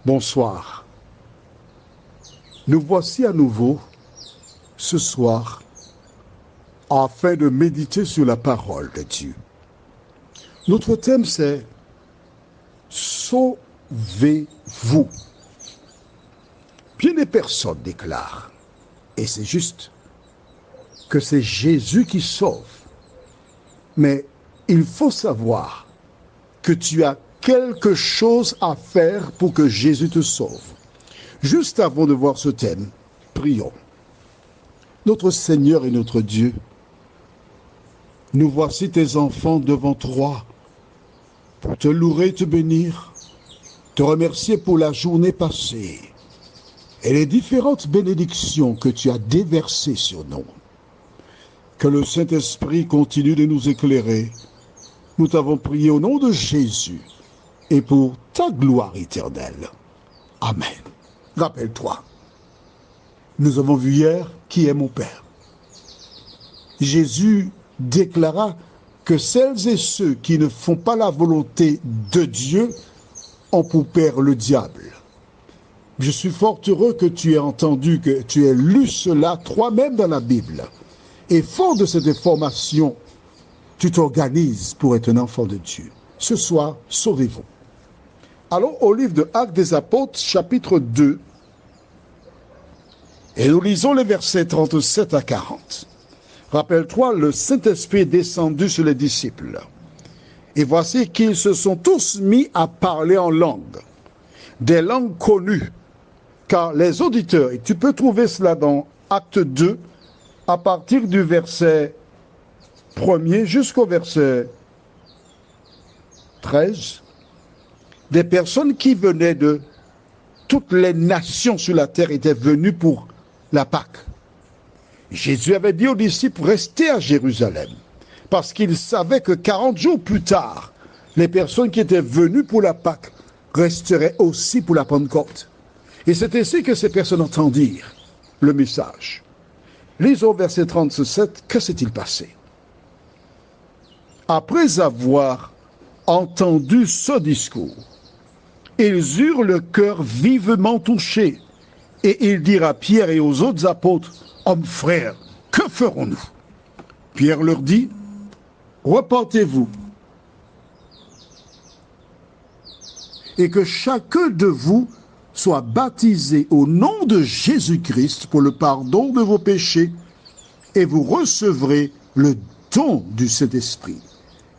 Bonsoir. Nous voici à nouveau ce soir afin de méditer sur la parole de Dieu. Notre thème c'est Sauvez-vous. Bien des personnes déclarent, et c'est juste, que c'est Jésus qui sauve. Mais il faut savoir que tu as quelque chose à faire pour que Jésus te sauve. Juste avant de voir ce thème, prions. Notre Seigneur et notre Dieu, nous voici tes enfants devant toi pour te louer et te bénir, te remercier pour la journée passée et les différentes bénédictions que tu as déversées sur nous. Que le Saint-Esprit continue de nous éclairer. Nous t'avons prié au nom de Jésus et pour ta gloire éternelle. Amen. Rappelle-toi, nous avons vu hier qui est mon Père. Jésus déclara que celles et ceux qui ne font pas la volonté de Dieu ont pour père le diable. Je suis fort heureux que tu aies entendu, que tu aies lu cela toi-même dans la Bible. Et fort de cette information, tu t'organises pour être un enfant de Dieu. Ce soir, sauvez-vous. Allons au livre de Actes des Apôtres, chapitre 2, et nous lisons les versets 37 à 40. Rappelle-toi, le Saint-Esprit est descendu sur les disciples. Et voici qu'ils se sont tous mis à parler en langue, des langues connues, car les auditeurs, et tu peux trouver cela dans Acte 2, à partir du verset 1er jusqu'au verset 13, des personnes qui venaient de toutes les nations sur la terre étaient venues pour la Pâque. Jésus avait dit aux disciples, restez à Jérusalem, parce qu'il savait que 40 jours plus tard, les personnes qui étaient venues pour la Pâque resteraient aussi pour la Pentecôte. Et c'est ainsi que ces personnes entendirent le message. Lisons verset 37, que s'est-il passé? Après avoir entendu ce discours, ils eurent le cœur vivement touché, et ils dirent à Pierre et aux autres apôtres, hommes frères, que ferons-nous? Pierre leur dit, repentez-vous, et que chacun de vous soit baptisé au nom de Jésus-Christ pour le pardon de vos péchés, et vous recevrez le don du Saint-Esprit.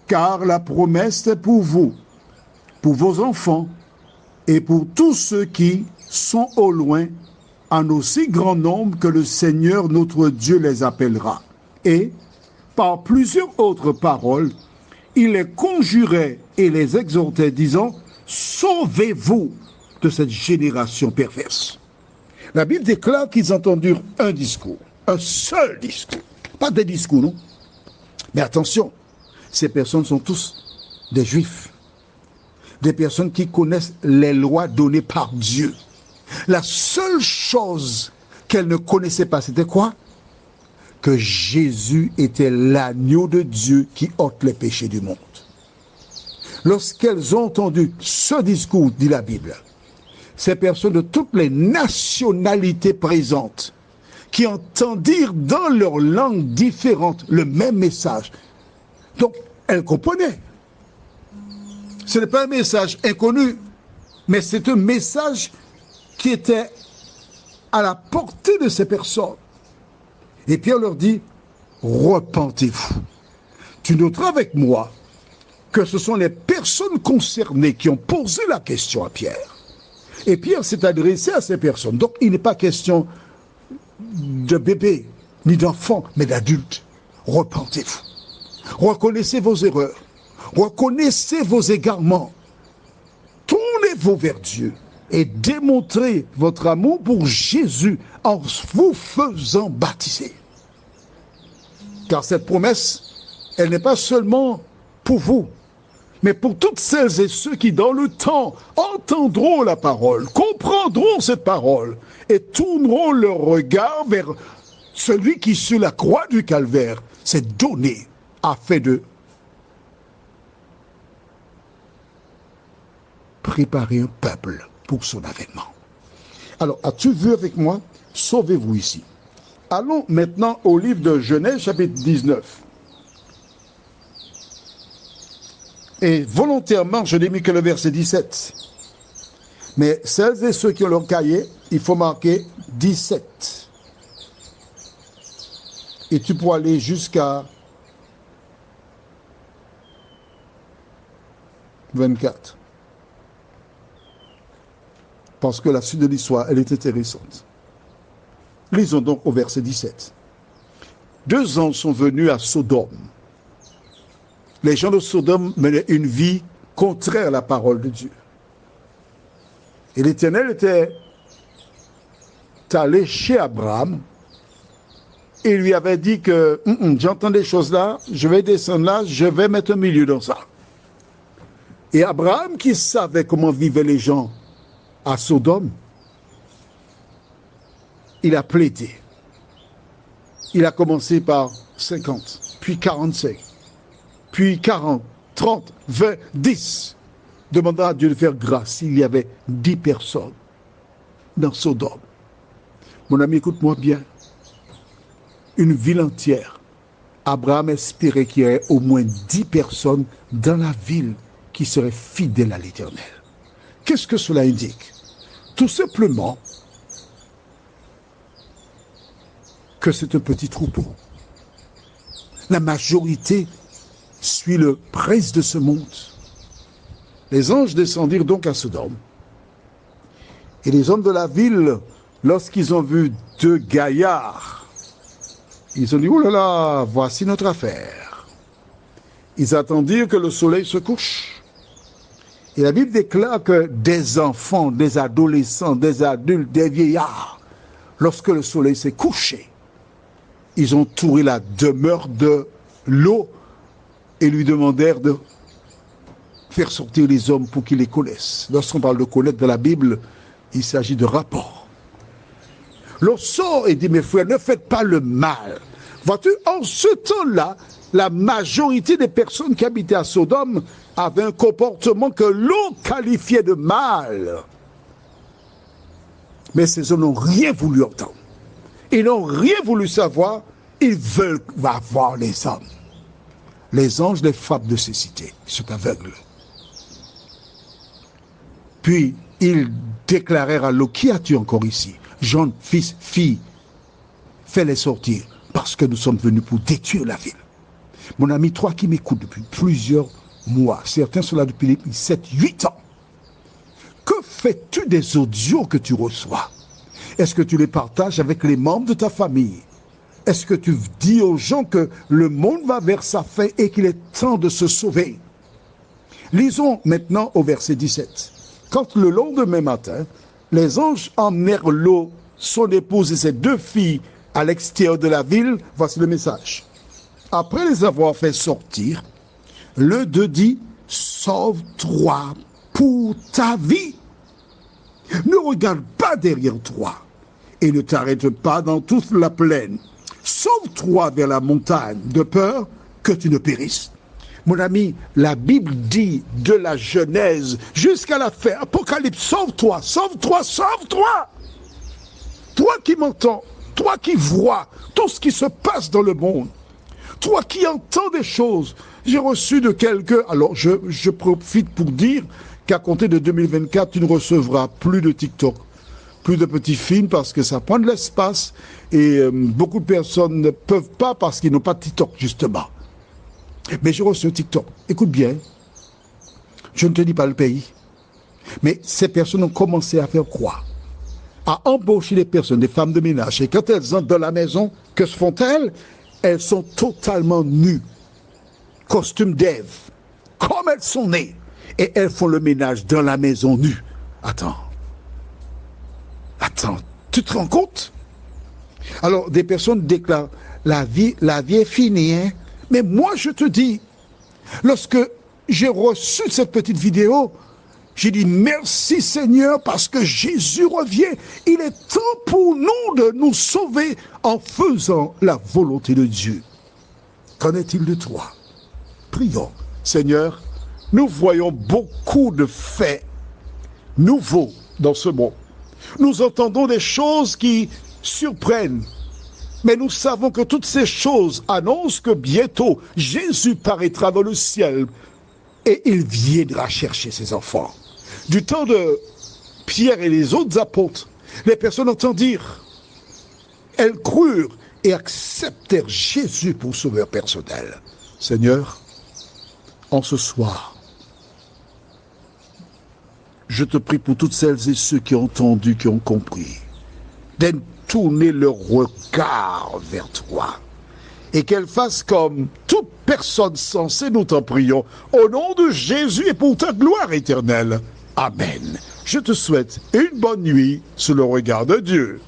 Car la promesse est pour vous, pour vos enfants, et pour tous ceux qui sont au loin, en aussi grand nombre que le Seigneur notre Dieu les appellera. Et, par plusieurs autres paroles, il les conjurait et les exhortait, disant, sauvez-vous de cette génération perverse. La Bible déclare qu'ils entendirent un discours, un seul discours. Pas des discours, non? Mais attention, ces personnes sont tous des Juifs, des personnes qui connaissent les lois données par Dieu. La seule chose qu'elles ne connaissaient pas, c'était quoi? Que Jésus était l'agneau de Dieu qui ôte les péchés du monde. Lorsqu'elles ont entendu ce discours, dit la Bible, ces personnes de toutes les nationalités présentes, qui entendirent dans leur langue différente le même message. Donc, elles comprenaient. Ce n'est pas un message inconnu, mais c'est un message qui était à la portée de ces personnes. Et Pierre leur dit, repentez-vous. Tu noteras avec moi que ce sont les personnes concernées qui ont posé la question à Pierre. Et Pierre s'est adressé à ces personnes. Donc, il n'est pas question de bébés, ni d'enfants, mais d'adultes. Repentez-vous. Reconnaissez vos erreurs. Reconnaissez vos égarements. Tournez-vous vers Dieu et démontrez votre amour pour Jésus en vous faisant baptiser. Car cette promesse, elle n'est pas seulement pour vous, mais pour toutes celles et ceux qui, dans le temps, entendront la parole, comprendront cette parole et tourneront leur regard vers celui qui, sur la croix du calvaire, s'est donné afin de préparer un peuple pour son avènement. Alors, as-tu vu avec moi? Sauvez-vous ici. Allons maintenant au livre de Genèse, chapitre 19. Et volontairement, je n'ai mis que le verset 17. Mais celles et ceux qui ont leur cahier, il faut marquer 17. Et tu pourras aller jusqu'à 24. Parce que la suite de l'histoire, elle est intéressante. Lisons donc au verset 17. 2 anges sont venus à Sodome. Les gens de Sodome menaient une vie contraire à la parole de Dieu. Et l'Éternel était allé chez Abraham et lui avait dit que j'entends des choses là, je vais descendre là, je vais mettre un milieu dans ça. Et Abraham, qui savait comment vivaient les gens à Sodome, il a plaidé. Il a commencé par 50, puis 45, puis 40, 30, 20, 10. Demandant à Dieu de faire grâce. Il y avait 10 personnes dans Sodome. Mon ami, écoute-moi bien. Une ville entière. Abraham espérait qu'il y ait au moins 10 personnes dans la ville qui seraient fidèles à l'Éternel. Qu'est-ce que cela indique? Tout simplement que c'est un petit troupeau. La majorité suit le prince de ce monde. Les anges descendirent donc à Sodome. Et les hommes de la ville, lorsqu'ils ont vu 2 gaillards, ils ont dit, oh là là, voici notre affaire. Ils attendirent que le soleil se couche. Et la Bible déclare que des enfants, des adolescents, des adultes, des vieillards, lorsque le soleil s'est couché, ils ont touré la demeure de l'eau et lui demandèrent de faire sortir les hommes pour qu'ils les connaissent. Lorsqu'on parle de connaître dans la Bible, il s'agit de rapport. L'on sort et dit, mes frères, ne faites pas le mal. Vois-tu, en ce temps-là, la majorité des personnes qui habitaient à Sodome avaient un comportement que l'on qualifiait de mal. Mais ces hommes n'ont rien voulu entendre. Ils n'ont rien voulu savoir. Ils veulent avoir les hommes. Les anges les frappent de cécité. Ils sont aveugles. Puis, ils déclarèrent à l'eau, qui as-tu encore ici? Jeune, fils, fille, fais-les sortir, parce que nous sommes venus pour détruire la ville. Mon ami, toi qui m'écoutes depuis plusieurs mois, certains sont là depuis 7, 8 ans. Que fais-tu des audios que tu reçois? Est-ce que tu les partages avec les membres de ta famille? Est-ce que tu dis aux gens que le monde va vers sa fin et qu'il est temps de se sauver? Lisons maintenant au verset 17. Quand le lendemain matin, les anges emmenèrent Lot, son épouse et ses 2 filles à l'extérieur de la ville, voici le message. Après les avoir fait sortir, l'un d'eux dit, sauve-toi pour ta vie. Ne regarde pas derrière toi et ne t'arrête pas dans toute la plaine. Sauve-toi vers la montagne de peur que tu ne périsses. Mon ami, la Bible dit de la Genèse jusqu'à la fin, Apocalypse, sauve-toi, sauve-toi, sauve-toi. Toi qui m'entends, toi qui vois tout ce qui se passe dans le monde, toi qui entends des choses, j'ai reçu de quelqu'un, alors je profite pour dire qu'à compter de 2024, tu ne recevras plus de TikTok, plus de petits films parce que ça prend de l'espace et beaucoup de personnes ne peuvent pas parce qu'ils n'ont pas de TikTok justement. Mais je reçois TikTok. Écoute bien, je ne te dis pas le pays, mais ces personnes ont commencé à faire quoi? À embaucher des personnes, des femmes de ménage. Et quand elles entrent dans la maison, que se font-elles? Elles sont totalement nues. Costume d'Ève. Comme elles sont nées. Et elles font le ménage dans la maison nue. Attends, tu te rends compte? Alors, des personnes déclarent, la vie est finie, hein? Mais moi, je te dis, lorsque j'ai reçu cette petite vidéo, j'ai dit merci Seigneur parce que Jésus revient. Il est temps pour nous de nous sauver en faisant la volonté de Dieu. Qu'en est-il de toi? Prions. Seigneur, nous voyons beaucoup de faits nouveau dans ce monde. Nous entendons des choses qui surprennent, mais nous savons que toutes ces choses annoncent que bientôt Jésus paraîtra dans le ciel et il viendra chercher ses enfants. Du temps de Pierre et les autres apôtres, les personnes entendirent, elles crurent et acceptèrent Jésus pour sauveur personnel. Seigneur, en ce soir, je te prie pour toutes celles et ceux qui ont entendu, qui ont compris, de tourner leur regard vers toi et qu'elles fassent comme toute personne sensée, nous t'en prions, au nom de Jésus et pour ta gloire éternelle. Amen. Je te souhaite une bonne nuit sous le regard de Dieu.